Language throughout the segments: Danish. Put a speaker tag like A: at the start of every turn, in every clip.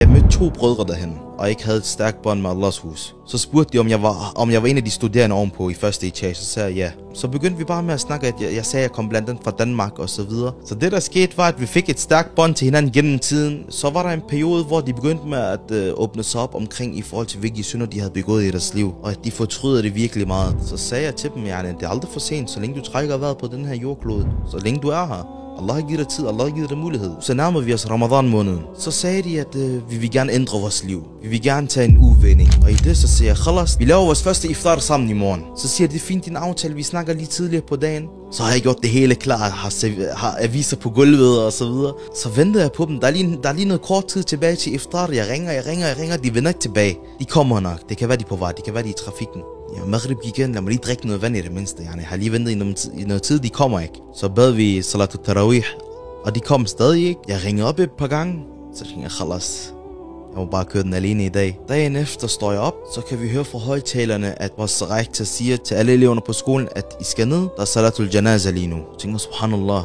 A: Jeg mødte 2 brødre derhen, og ikke havde et stærkt bånd med Allahs hus. Så spurgte de, om jeg var en af de studerende ovenpå i første etage, så sagde jeg ja. Så begyndte vi bare med at snakke, at jeg sagde, at jeg kom blandt andet fra Danmark og så videre. Så det der skete var, at vi fik et stærkt bånd til hinanden gennem tiden. Så var der en periode, hvor de begyndte med at åbne sig op omkring i forhold til hvilke synder de havde begået i deres liv. Og at de fortryder det virkelig meget. Så sagde jeg til dem, det er aldrig for sent, så længe du trækker vejret på den her jordklode. Så længe du er her. Allah har givet dig tid, Allah har givet dig mulighed. Så nærmer vi os Ramadan måneden. Så sagde de, at vi vil gerne ændre vores liv. Vi vil gerne tage en uvending. Og i det så siger jeg, khalas, vi laver vores første iftar sammen i morgen. Så siger det fint, din aftale, vi snakker lige tidligere på dagen. Så har jeg gjort det hele klar, har aviser på gulvet og så videre. Så ventede jeg på dem. Der er lige noget kort tid tilbage til iftar. Jeg ringer. De vender ikke tilbage. De kommer nok. Det kan være de på vej. Det kan være de i trafikken. Ja, Maghrib gik ind. Lad mig lige drikke noget vand i det mindste. Jeg har lige ventet i noget tid. De kommer ikke. Så bad vi Salatul Tarawih. Og de kom stadig ikke. Jeg ringede op et par gange. Så tænkte jeg, khalas. Jeg må bare køre den alene i dag. Dagen efter står jeg op, så kan vi høre fra højtalerne, at vores rektor siger til alle eleverne på skolen, at I skal ned. Der er Salatul Janaza lige nu. Jeg tænker, subhanallah.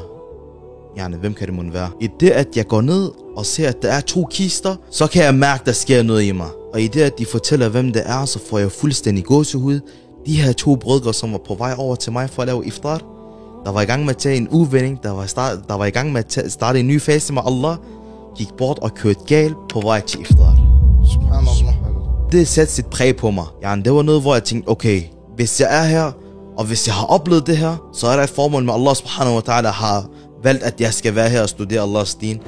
A: Hvem kan det måtte være? I det, at jeg går ned og ser, at der er 2 kister, så kan jeg mærke, der sker noget i mig. Og i det, at de fortæller, hvem det er, så får jeg fuldstændig gåsehud. De her 2 brødre, som var på vej over til mig for at lave iftar, der var i gang med at tage en uvending, der var i gang med at starte en ny fase med Allah, gik bort og kørte galt på vej til iftar.
B: Subhanallah.
A: Det satte sit præg på mig. Det var noget, hvor jeg tænkte, okay, hvis jeg er her, og hvis jeg har oplevet det her, så er der et formål med Allah subhanahu wa ta'ala har valgt, at jeg skal være her og studere Allahs din.